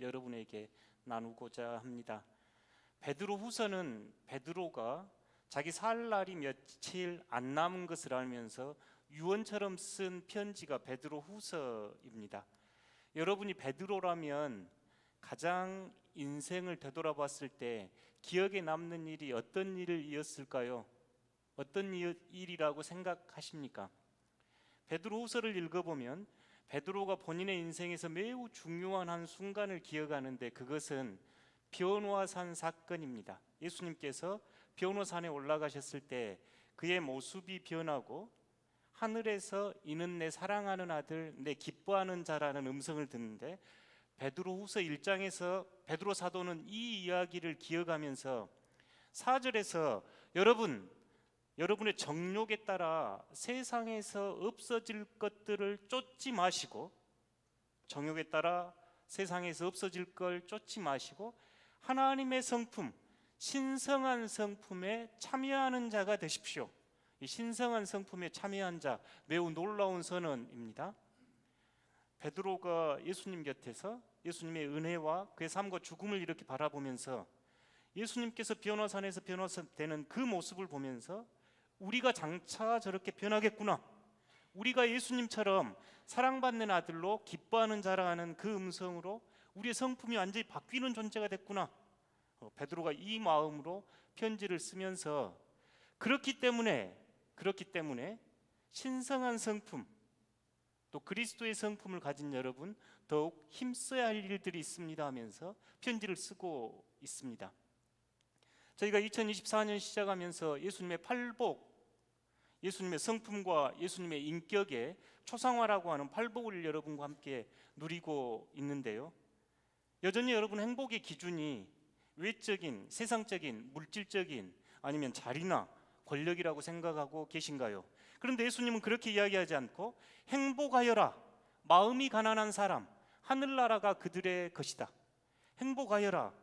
여러분에게 나누고자 합니다. 베드로후서는 베드로가 자기 살 날이 며칠 안 남은 것을 알면서 유언처럼 쓴 편지가 베드로후서입니다. 여러분이 베드로라면 가장 인생을 되돌아봤을 때 기억에 남는 일이 어떤 일이었을까요? 어떤 일이라고 생각하십니까? 베드로후서를 읽어보면 베드로가 본인의 인생에서 매우 중요한 한 순간을 기억하는데, 그것은 변호사산 사건입니다. 예수님께서 변호산에 올라가셨을 때 그의 모습이 변하고 하늘에서 이는 내 사랑하는 아들, 내 기뻐하는 자라는 음성을 듣는데, 베드로후서 1장에서 베드로 사도는 이 이야기를 기억하면서 4절에서 여러분의 정욕에 따라 세상에서 없어질 것들을 쫓지 마시고, 정욕에 따라 세상에서 없어질 걸 쫓지 마시고 하나님의 성품, 신성한 성품에 참여하는 자가 되십시오. 이 신성한 성품에 참여한 자, 매우 놀라운 선언입니다. 베드로가 예수님 곁에서 예수님의 은혜와 그의 삶과 죽음을 이렇게 바라보면서 예수님께서 변호산에서 변호사 되는 그 모습을 보면서 우리가 장차 저렇게 변하겠구나, 우리가 예수님처럼 사랑받는 아들로 기뻐하는 자라는 그 음성으로 우리의 성품이 완전히 바뀌는 존재가 됐구나, 베드로가 이 마음으로 편지를 쓰면서 그렇기 때문에 신성한 성품, 또 그리스도의 성품을 가진 여러분, 더욱 힘써야 할 일들이 있습니다 하면서 편지를 쓰고 있습니다. 저희가 2024년 시작하면서 예수님의 팔복, 예수님의 성품과 예수님의 인격의 초상화라고 하는 팔복을 여러분과 함께 누리고 있는데요, 여전히 여러분 행복의 기준이 외적인, 세상적인, 물질적인, 아니면 자리나 권력이라고 생각하고 계신가요? 그런데 예수님은 그렇게 이야기하지 않고 행복하여라, 마음이 가난한 사람, 하늘나라가 그들의 것이다. 행복하여라,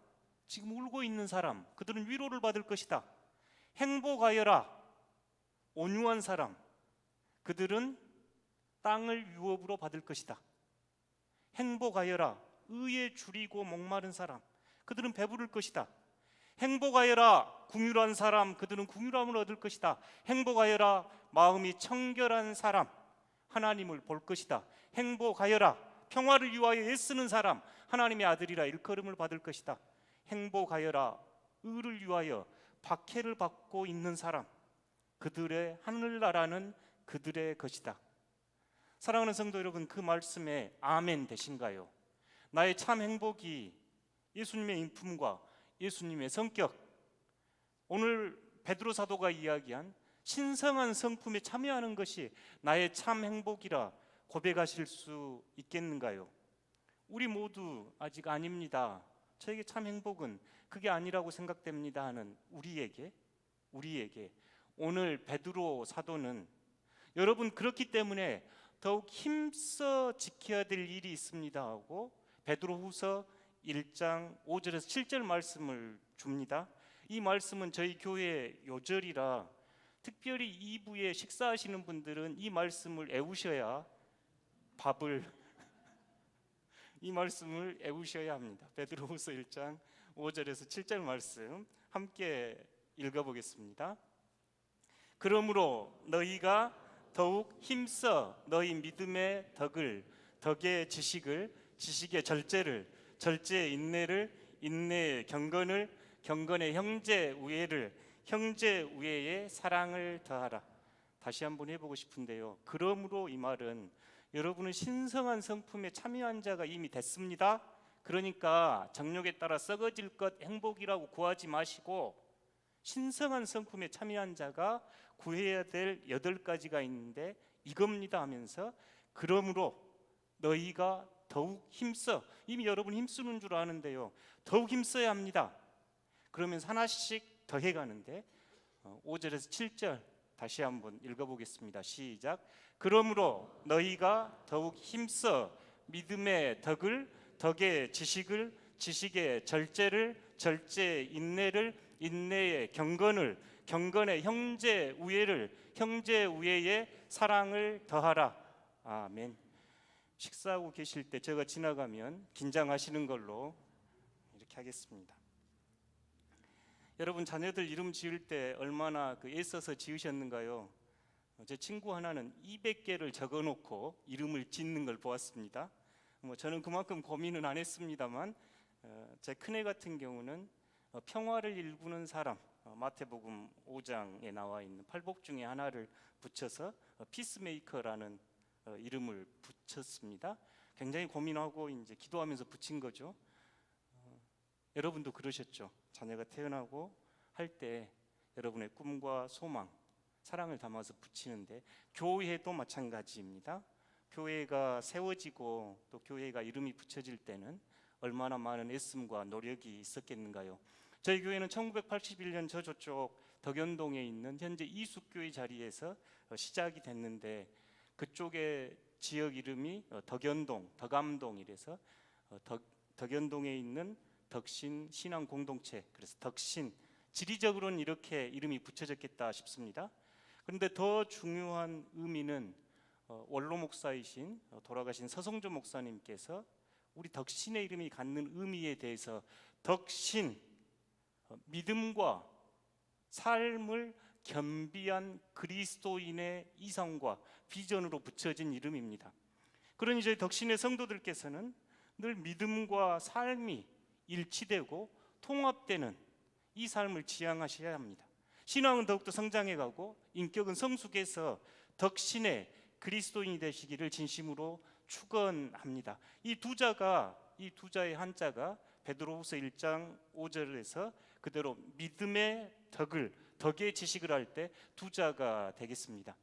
지금 울고 있는 사람, 그들은 위로를 받을 것이다. 행복하여라, 온유한 사람, 그들은 땅을 유업으로 받을 것이다. 행복하여라, 의에 줄이고 목마른 사람, 그들은 배부를 것이다. 행복하여라, 궁휼한 사람, 그들은 궁휼함을 얻을 것이다. 행복하여라, 마음이 청결한 사람, 하나님을 볼 것이다. 행복하여라, 평화를 위하여 애쓰는 사람, 하나님의 아들이라 일컬음을 받을 것이다. 행복하여라, 의를 위하여 박해를 받고 있는 사람, 그들의 하늘나라는 그들의 것이다. 사랑하는 성도 여러분, 그 말씀에 아멘 되신가요? 나의 참 행복이 예수님의 인품과 예수님의 성격, 오늘 베드로 사도가 이야기한 신성한 성품에 참여하는 것이 나의 참 행복이라 고백하실 수 있겠는가요? 우리 모두 아직 아닙니다, 저에게 참 행복은 그게 아니라고 생각됩니다 하는 우리에게 오늘 베드로 사도는 여러분 그렇기 때문에 더욱 힘써 지켜야 될 일이 있습니다 하고 베드로후서 1장 5절에서 7절 말씀을 줍니다. 이 말씀은 저희 교회 요절이라 특별히 2부에 식사하시는 분들은 이 말씀을 애우셔야 이 말씀을 애우셔야 합니다. 베드로후서 1장 5절에서 7절 말씀 함께 읽어보겠습니다. 그러므로 너희가 더욱 힘써 너희 믿음의 덕을, 덕의 지식을, 지식의 절제를, 절제의 인내를, 인내의 경건을, 경건의 형제 우애를, 형제 우애의 사랑을 더하라. 다시 한번 해보고 싶은데요, 그러므로 이 말은 여러분은 신성한 성품에 참여한 자가 이미 됐습니다. 그러니까 정욕에 따라 썩어질 것 행복이라고 구하지 마시고 신성한 성품에 참여한 자가 구해야 될 8가지가 있는데 이겁니다 하면서 그러므로 너희가 더욱 힘써, 이미 여러분 힘쓰는 줄 아는데요, 더욱 힘써야 합니다. 그러면서 하나씩 더해가는데 5절에서 7절 다시 한번 읽어보겠습니다. 시작. 그러므로 너희가 더욱 힘써 믿음의 덕을, 덕의 지식을, 지식의 절제를, 절제의 인내를, 인내의 경건을, 경건의 형제 우애를, 형제 우애의 사랑을 더하라. 아멘. 식사하고 계실 때 제가 지나가면 긴장하시는 걸로 이렇게 하겠습니다. 여러분, 자녀들 이름 지을 때 얼마나 애써서 지으셨는가요? 제 친구 하나는 200개를 적어놓고 이름을 짓는 걸 보았습니다. 저는 그만큼 고민은 안 했습니다만, 제 큰애 같은 경우는 평화를 일구는 사람, 마태복음 5장에 나와 있는 팔복 중에 하나를 붙여서 피스메이커라는 이름을 붙였습니다. 굉장히 고민하고 이제 기도하면서 붙인 거죠. 여러분도 그러셨죠? 자녀가 태어나고 할 때 여러분의 꿈과 소망, 사랑을 담아서 붙이는데, 교회도 마찬가지입니다. 교회가 세워지고 또 교회가 이름이 붙여질 때는 얼마나 많은 애씀과 노력이 있었겠는가요? 저희 교회는 1981년 저쪽 덕연동에 있는 현재 이숙교회 자리에서 시작이 됐는데, 그쪽의 지역 이름이 덕연동, 덕암동이라서 덕연동에 있는 덕신 신앙 공동체, 그래서 덕신, 지리적으로는 이렇게 이름이 붙여졌겠다 싶습니다. 그런데 더 중요한 의미는 원로 목사이신 돌아가신 서성조 목사님께서 우리 덕신의 이름이 갖는 의미에 대해서 덕신, 믿음과 삶을 겸비한 그리스도인의 이상과 비전으로 붙여진 이름입니다. 그러니 저희 덕신의 성도들께서는 늘 믿음과 삶이 일치되고 통합되는 이 삶을 지향하셔야 합니다. 신앙은 더욱더 성장해가고 인격은 성숙해서 덕신의 그리스도인이 되시기를 진심으로 축원합니다. 이 두 자의 한자가 베드로후서 1장 5절에서 그대로 믿음의 덕의 지식을 할 때 두 자가 되겠습니다.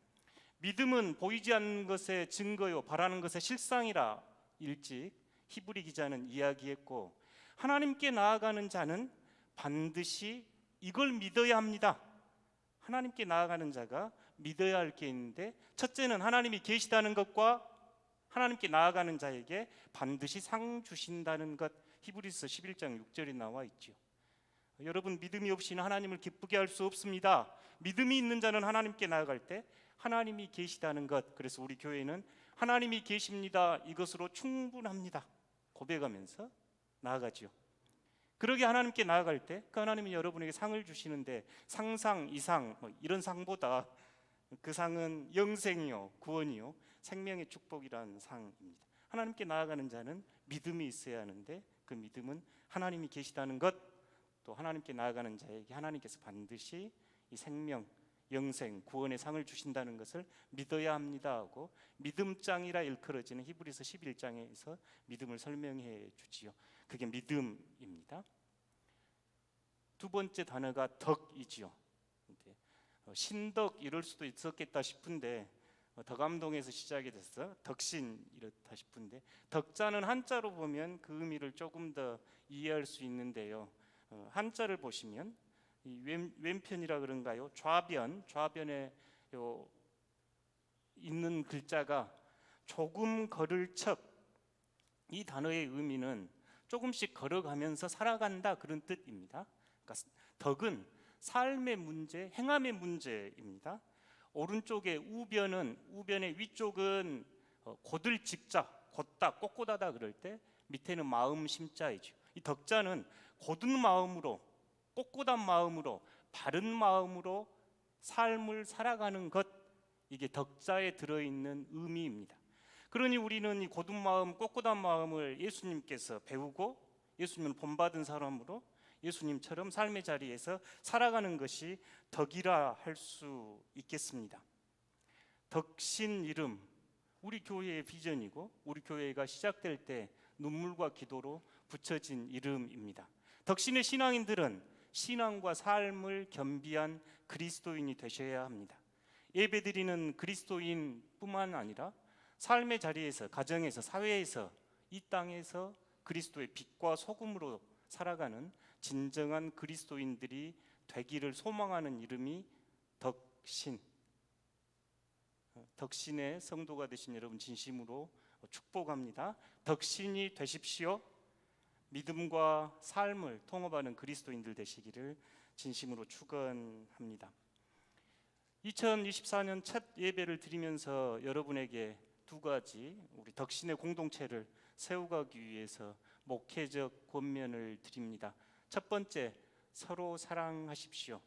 믿음은 보이지 않는 것의 증거요 바라는 것의 실상이라 일찍 히브리 기자는 이야기했고, 하나님께 나아가는 자는 반드시 이걸 믿어야 합니다. 하나님께 나아가는 자가 믿어야 할 게 있는데, 첫째는 하나님이 계시다는 것과 하나님께 나아가는 자에게 반드시 상 주신다는 것, 히브리서 11장 6절에 나와 있죠. 여러분, 믿음이 없이는 하나님을 기쁘게 할 수 없습니다. 믿음이 있는 자는 하나님께 나아갈 때 하나님이 계시다는 것, 그래서 우리 교회는 하나님이 계십니다, 이것으로 충분합니다 고백하면서 나아가죠. 그러게 하나님께 나아갈 때 그 하나님이 여러분에게 상을 주시는데, 상상 이상 이런 상보다 그 상은 영생이요 구원이요 생명의 축복이라는 상입니다. 하나님께 나아가는 자는 믿음이 있어야 하는데, 그 믿음은 하나님이 계시다는 것, 또 하나님께 나아가는 자에게 하나님께서 반드시 이 생명, 영생, 구원의 상을 주신다는 것을 믿어야 합니다 하고, 믿음장이라 일컬어지는 히브리서 11장에서 믿음을 설명해 주지요. 그게 믿음입니다. 두 번째 단어가 덕이지요. 신덕 이럴 수도 있었겠다 싶은데, 덕암동에서 시작이 됐어 덕신 이렇다 싶은데, 덕자는 한자로 보면 그 의미를 조금 더 이해할 수 있는데요. 한자를 보시면 이 왼편이라 그런가요? 좌변에 있는 글자가 조금 걸을 척, 이 단어의 의미는 조금씩 걸어가면서 살아간다, 그런 뜻입니다. 그러니까 덕은 삶의 문제, 행함의 문제입니다. 오른쪽에 우변의 위쪽은 곧을 직자, 곧다, 꼿꼿하다 그럴 때, 밑에는 마음 심자이죠. 이 덕자는 곧은 마음으로, 꼿꼿한 마음으로, 바른 마음으로 삶을 살아가는 것, 이게 덕자에 들어있는 의미입니다. 그러니 우리는 이 곧은 마음, 꼿꼿한 마음을 예수님께서 배우고 예수님을 본받은 사람으로 예수님처럼 삶의 자리에서 살아가는 것이 덕이라 할 수 있겠습니다. 덕신 이름, 우리 교회의 비전이고 우리 교회가 시작될 때 눈물과 기도로 붙여진 이름입니다. 덕신의 신앙인들은 신앙과 삶을 겸비한 그리스도인이 되셔야 합니다. 예배드리는 그리스도인뿐만 아니라 삶의 자리에서, 가정에서, 사회에서, 이 땅에서 그리스도의 빛과 소금으로 살아가는 진정한 그리스도인들이 되기를 소망하는 이름이 덕신. 덕신의 성도가 되신 여러분 진심으로 축복합니다. 덕신이 되십시오. 믿음과 삶을 통합하는 그리스도인들 되시기를 진심으로 축원합니다. 2024년 첫 예배를 드리면서 여러분에게 두 가지 우리 덕신의 공동체를 세워가기 위해서 목회적 권면을 드립니다. 첫 번째, 서로 사랑하십시오.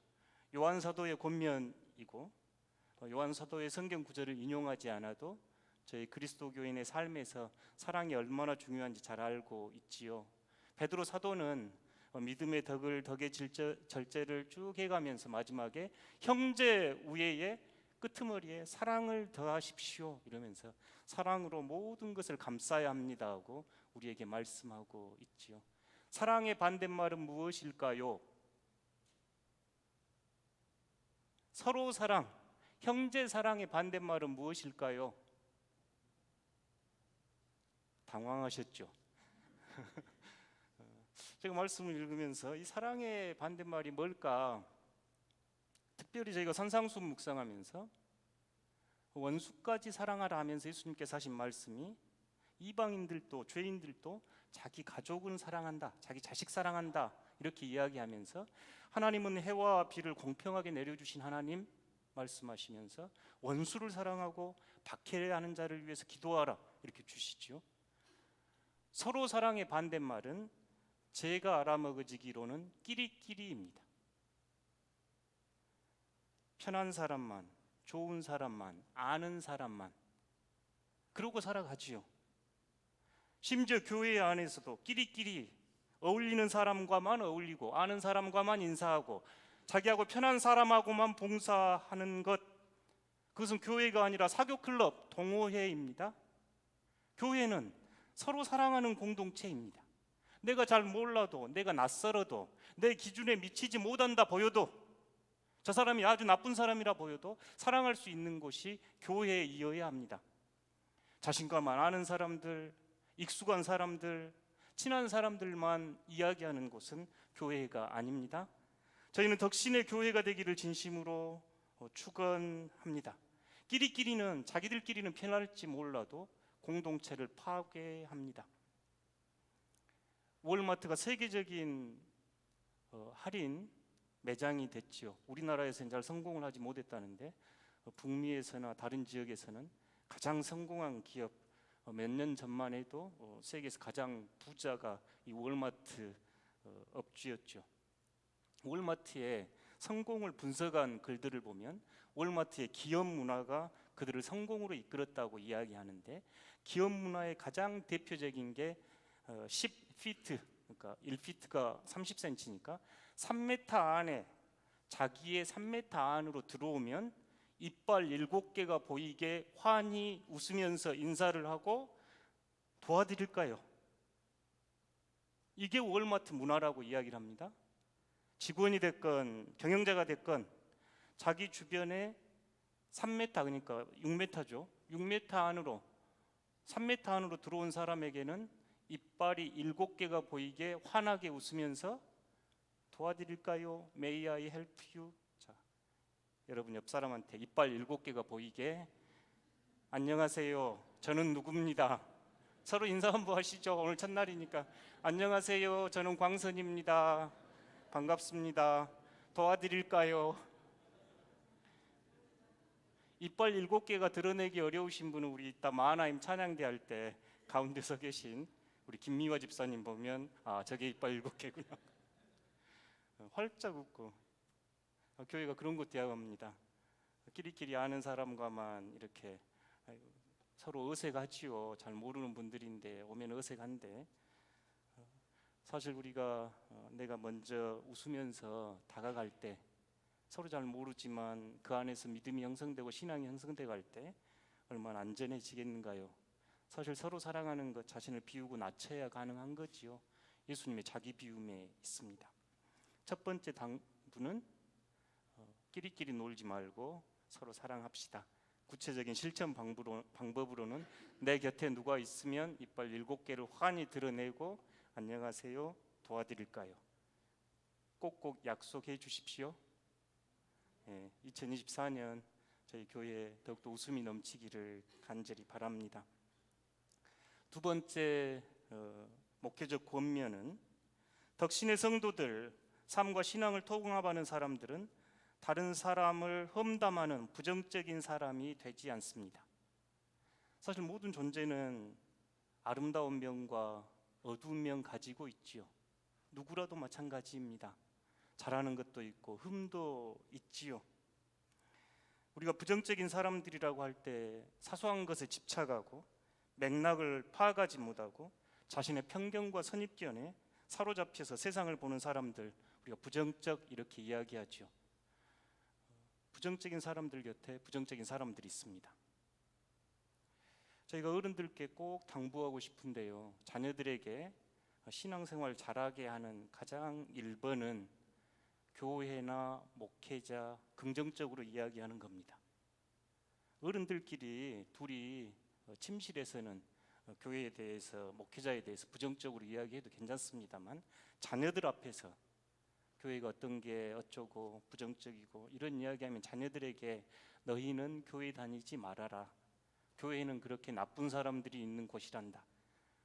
요한 사도의 권면이고, 요한 사도의 성경 구절을 인용하지 않아도 저희 그리스도 교인의 삶에서 사랑이 얼마나 중요한지 잘 알고 있지요. 베드로 사도는 믿음의 덕의 절제를 쭉 해가면서 마지막에 형제 우애의 끄트머리에 사랑을 더하십시오 이러면서 사랑으로 모든 것을 감싸야 합니다 하고 우리에게 말씀하고 있지요. 사랑의 반대말은 무엇일까요? 서로 사랑, 형제 사랑의 반대말은 무엇일까요? 당황하셨죠? 제가 말씀을 읽으면서 이 사랑의 반대말이 뭘까? 특별히 저희가 산상수 묵상하면서 원수까지 사랑하라 하면서 예수님께서 하신 말씀이 이방인들도 죄인들도 자기 가족은 사랑한다, 자기 자식 사랑한다 이렇게 이야기하면서 하나님은 해와 비를 공평하게 내려주신 하나님 말씀하시면서 원수를 사랑하고 박해하는 자를 위해서 기도하라 이렇게 주시죠. 서로 사랑의 반대말은 제가 알아먹어지기로는 끼리끼리입니다. 편한 사람만, 좋은 사람만, 아는 사람만 그러고 살아가지요. 심지어 교회 안에서도 끼리끼리 어울리는 사람과만 어울리고 아는 사람과만 인사하고 자기하고 편한 사람하고만 봉사하는 것, 그것은 교회가 아니라 사교클럽, 동호회입니다. 교회는 서로 사랑하는 공동체입니다. 내가 잘 몰라도, 내가 낯설어도, 내 기준에 미치지 못한다 보여도, 저 사람이 아주 나쁜 사람이라 보여도 사랑할 수 있는 곳이 교회이어야 합니다. 자신과만 아는 사람들, 익숙한 사람들, 친한 사람들만 이야기하는 곳은 교회가 아닙니다. 저희는 덕신의 교회가 되기를 진심으로 축원합니다. 끼리끼리는 자기들끼리는 편할지 몰라도 공동체를 파괴합니다. 월마트가 세계적인 할인 매장이 됐지요. 우리나라에서는 잘 성공을 하지 못했다는데 북미에서나 다른 지역에서는 가장 성공한 기업, 몇 년 전만 해도 세계에서 가장 부자가 이 월마트 업주였죠. 월마트의 성공을 분석한 글들을 보면 월마트의 기업 문화가 그들을 성공으로 이끌었다고 이야기하는데, 기업 문화의 가장 대표적인 게 10피트, 그러니까 1피트가 30cm니까 3m 안에, 자기의 3m 안으로 들어오면 이빨 7개가 보이게 환히 웃으면서 인사를 하고 도와드릴까요? 이게 월마트 문화라고 이야기를 합니다. 직원이 됐건 경영자가 됐건 자기 주변에 3m, 그러니까 6m죠. 6m 안으로, 3m 안으로 들어온 사람에게는 이빨이 7개가 보이게 환하게 웃으면서 도와드릴까요? May I help you? 자, 여러분 옆 사람한테 이빨 7개가 보이게 안녕하세요, 저는 누구입니다. 서로 인사 한번 하시죠. 오늘 첫날이니까. 안녕하세요, 저는 광선입니다. 반갑습니다. 도와드릴까요? 이빨 7개가 드러내기 어려우신 분은 우리 이따 마하나임 찬양대 할 때 가운데서 계신 우리 김미화 집사님 보면 아, 저게 이빨 7개구나. 활짝 웃고. 교회가 그런 곳 되어갑니다. 끼리끼리 아는 사람과만 이렇게 서로 어색하지요. 잘 모르는 분들인데 오면 어색한데, 사실 우리가 내가 먼저 웃으면서 다가갈 때 서로 잘 모르지만 그 안에서 믿음이 형성되고 신앙이 형성돼 갈 때 얼마나 안전해지겠는가요? 사실 서로 사랑하는 것, 자신을 비우고 낮춰야 가능한 거지요. 예수님의 자기 비움에 있습니다. 첫 번째 당부는 끼리끼리 놀지 말고 서로 사랑합시다. 구체적인 실천 방법으로는 내 곁에 누가 있으면 이빨 7개를 환히 드러내고 안녕하세요, 도와드릴까요? 꼭꼭 약속해 주십시오. 2024년 저희 교회에 더욱더 웃음이 넘치기를 간절히 바랍니다. 두 번째 목회적 권면은, 덕신의 성도들, 삶과 신앙을 통합하는 사람들은 다른 사람을 험담하는 부정적인 사람이 되지 않습니다. 사실 모든 존재는 아름다운 면과 어두운 면 가지고 있지요. 누구라도 마찬가지입니다. 잘하는 것도 있고 흠도 있지요. 우리가 부정적인 사람들이라고 할 때 사소한 것에 집착하고 맥락을 파악하지 못하고 자신의 편견과 선입견에 사로잡혀서 세상을 보는 사람들, 우리가 부정적 이렇게 이야기하죠. 부정적인 사람들 곁에 부정적인 사람들이 있습니다. 저희가 어른들께 꼭 당부하고 싶은데요, 자녀들에게 신앙생활 잘하게 하는 가장 1번은 교회나 목회자 긍정적으로 이야기하는 겁니다. 어른들끼리 둘이 침실에서는 교회에 대해서, 목회자에 대해서 부정적으로 이야기해도 괜찮습니다만, 자녀들 앞에서 교회가 어떤 게 어쩌고 부정적이고 이런 이야기하면 자녀들에게 너희는 교회 다니지 말아라, 교회는 그렇게 나쁜 사람들이 있는 곳이란다,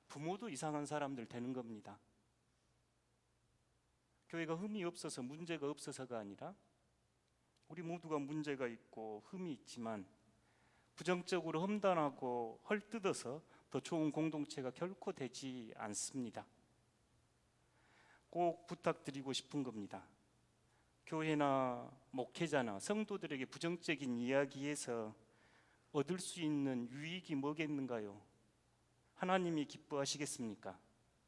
부모도 이상한 사람들 되는 겁니다. 교회가 흠이 없어서 문제가 없어서가 아니라 우리 모두가 문제가 있고 흠이 있지만 부정적으로 험담하고 헐뜯어서 더 좋은 공동체가 결코 되지 않습니다. 꼭 부탁드리고 싶은 겁니다. 교회나 목회자나 성도들에게 부정적인 이야기에서 얻을 수 있는 유익이 뭐겠는가요? 하나님이 기뻐하시겠습니까?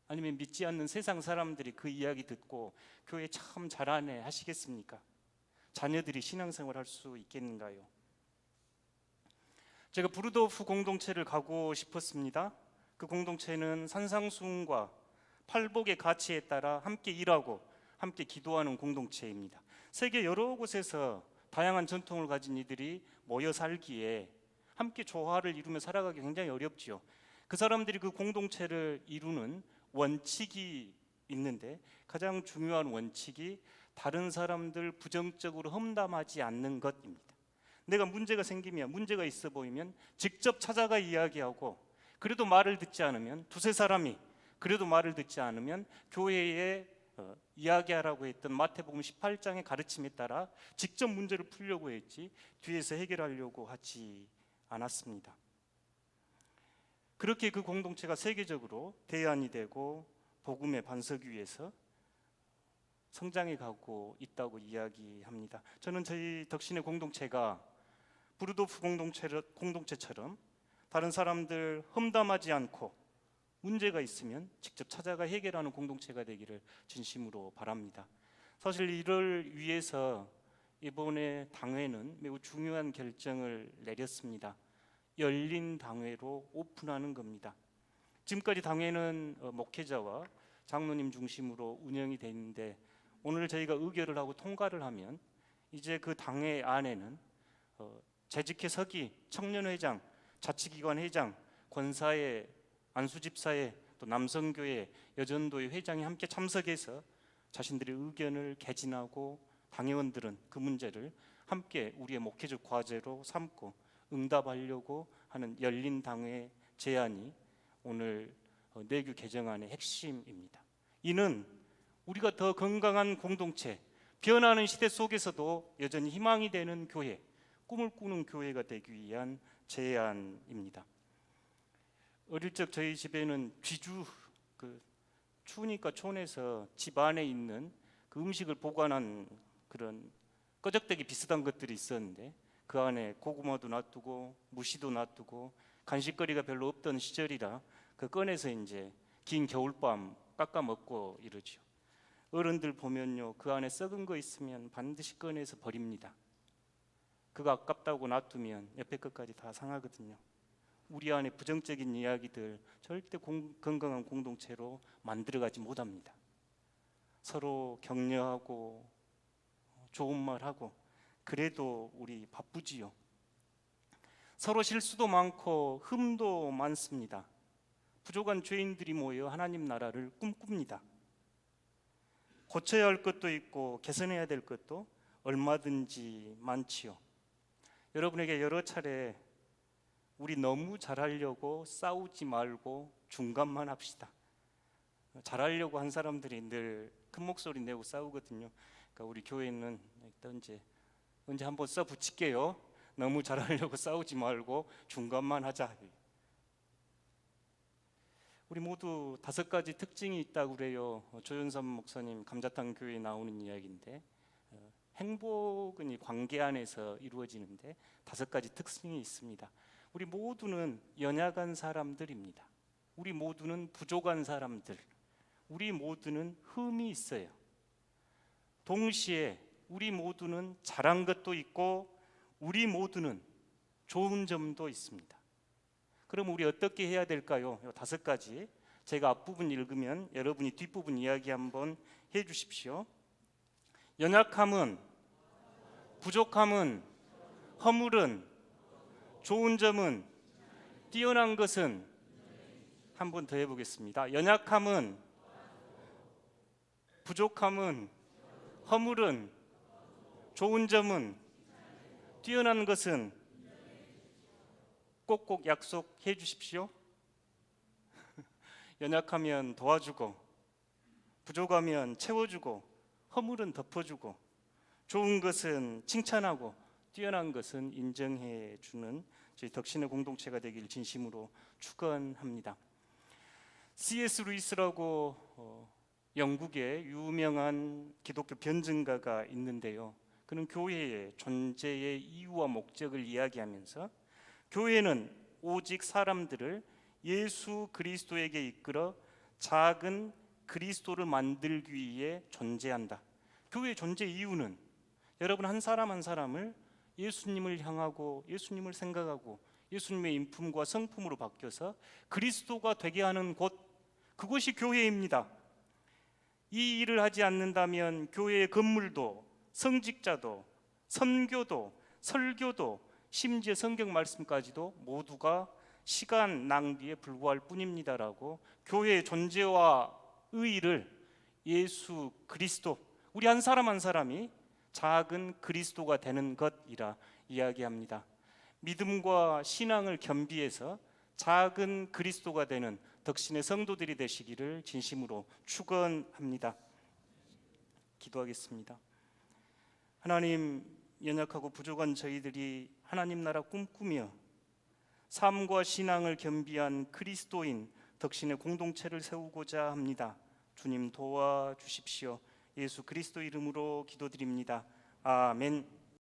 아니면 믿지 않는 세상 사람들이 그 이야기 듣고 교회 참 잘하네 하시겠습니까? 자녀들이 신앙생활 할 수 있겠는가요? 제가 부르도프 공동체를 가고 싶었습니다. 그 공동체는 산상수훈과 팔복의 가치에 따라 함께 일하고 함께 기도하는 공동체입니다. 세계 여러 곳에서 다양한 전통을 가진 이들이 모여 살기에 함께 조화를 이루며 살아가기 굉장히 어렵지요. 그 사람들이 그 공동체를 이루는 원칙이 있는데, 가장 중요한 원칙이 다른 사람들 부정적으로 험담하지 않는 것입니다. 내가 문제가 생기면, 문제가 있어 보이면 직접 찾아가 이야기하고, 그래도 말을 듣지 않으면, 두세 사람이 그래도 말을 듣지 않으면 교회에 이야기하라고 했던 마태복음 18장의 가르침에 따라 직접 문제를 풀려고 했지 뒤에서 해결하려고 하지 않았습니다. 그렇게 그 공동체가 세계적으로 대안이 되고 복음의 반석 위에서 성장해 가고 있다고 이야기합니다. 저는 저희 덕신의 공동체가 부르도프 공동체처럼 다른 사람들 험담하지 않고 문제가 있으면 직접 찾아가 해결하는 공동체가 되기를 진심으로 바랍니다. 사실 이를 위해서 이번에 당회는 매우 중요한 결정을 내렸습니다. 열린 당회로 오픈하는 겁니다. 지금까지 당회는 목회자와 장로님 중심으로 운영이 돼 있는데, 오늘 저희가 의결을 하고 통과를 하면 이제 그 당회 안에는 재직회 서기, 청년회장, 자치기관 회장, 권사회, 안수집사회, 또 남성교회, 여전도회 회장이 함께 참석해서 자신들의 의견을 개진하고 당회원들은 그 문제를 함께 우리의 목회적 과제로 삼고 응답하려고 하는 열린 당회 제안이 오늘 내규 개정안의 핵심입니다. 이는 우리가 더 건강한 공동체, 변하는 시대 속에서도 여전히 희망이 되는 교회, 꿈을 꾸는 교회가 되기 위한 제안입니다. 어릴 적 저희 집에는 귀주, 추우니까 촌에서 집 안에 있는 그 음식을 보관한 그런 꺼적대기 비슷한 것들이 있었는데, 그 안에 고구마도 놔두고 무시도 놔두고 간식거리가 별로 없던 시절이라 그 꺼내서 이제 긴 겨울밤 깎아 먹고 이러죠. 어른들 보면요, 그 안에 썩은 거 있으면 반드시 꺼내서 버립니다. 그거 아깝다고 놔두면 옆에 것까지 다 상하거든요. 우리 안에 부정적인 이야기들 절대 건강한 공동체로 만들어가지 못합니다. 서로 격려하고 좋은 말하고 그래도 우리 바쁘지요. 서로 실수도 많고 흠도 많습니다. 부족한 죄인들이 모여 하나님 나라를 꿈꿉니다. 고쳐야 할 것도 있고 개선해야 될 것도 얼마든지 많지요. 여러분에게 여러 차례 우리 너무 잘하려고 싸우지 말고 중간만 합시다. 잘하려고 한 사람들이 늘 큰 목소리 내고 싸우거든요. 그러니까 우리 교회는 언제 한번 써 붙일게요. 너무 잘하려고 싸우지 말고 중간만 하자. 우리 모두 5가지 특징이 있다고 그래요. 조윤선 목사님 감자탕 교회에 나오는 이야기인데, 행복은 이 관계 안에서 이루어지는데 5가지 특징이 있습니다. 우리 모두는 연약한 사람들입니다. 우리 모두는 부족한 사람들, 우리 모두는 흠이 있어요. 동시에 우리 모두는 잘한 것도 있고 우리 모두는 좋은 점도 있습니다. 그럼 우리 어떻게 해야 될까요? 5가지. 제가 앞부분 읽으면 여러분이 뒷부분 이야기 한번 해 주십시오. 연약함은, 부족함은, 허물은, 좋은 점은, 뛰어난 것은. 한 번 더 해보겠습니다. 연약함은, 부족함은, 허물은, 좋은 점은, 뛰어난 것은. 꼭꼭 약속해 주십시오. 연약하면 도와주고, 부족하면 채워주고, 허물은 덮어주고, 좋은 것은 칭찬하고, 뛰어난 것은 인정해 주는 저희 덕신의 공동체가 되길 진심으로 축원합니다. C.S. 루이스라고 영국의 유명한 기독교 변증가가 있는데요. 그는 교회의 존재의 이유와 목적을 이야기하면서 교회는 오직 사람들을 예수 그리스도에게 이끌어 작은 그리스도를 만들기 위해 존재한다. 교회의 존재 이유는 여러분 한 사람 한 사람을 예수님을 향하고 예수님을 생각하고 예수님의 인품과 성품으로 바뀌어서 그리스도가 되게 하는 곳, 그것이 교회입니다. 이 일을 하지 않는다면 교회의 건물도, 성직자도, 선교도, 설교도, 심지어 성경 말씀까지도 모두가 시간 낭비에 불과할 뿐입니다라고 교회의 존재와 의의를 예수 그리스도, 우리 한 사람 한 사람이 작은 그리스도가 되는 것이라 이야기합니다. 믿음과 신앙을 겸비해서 작은 그리스도가 되는 덕신의 성도들이 되시기를 진심으로 축원합니다. 기도하겠습니다. 하나님, 연약하고 부족한 저희들이 하나님 나라 꿈꾸며 삶과 신앙을 겸비한 그리스도인 덕신의 공동체를 세우고자 합니다. 주님 도와주십시오. 예수 그리스도 이름으로 기도드립니다. 아멘.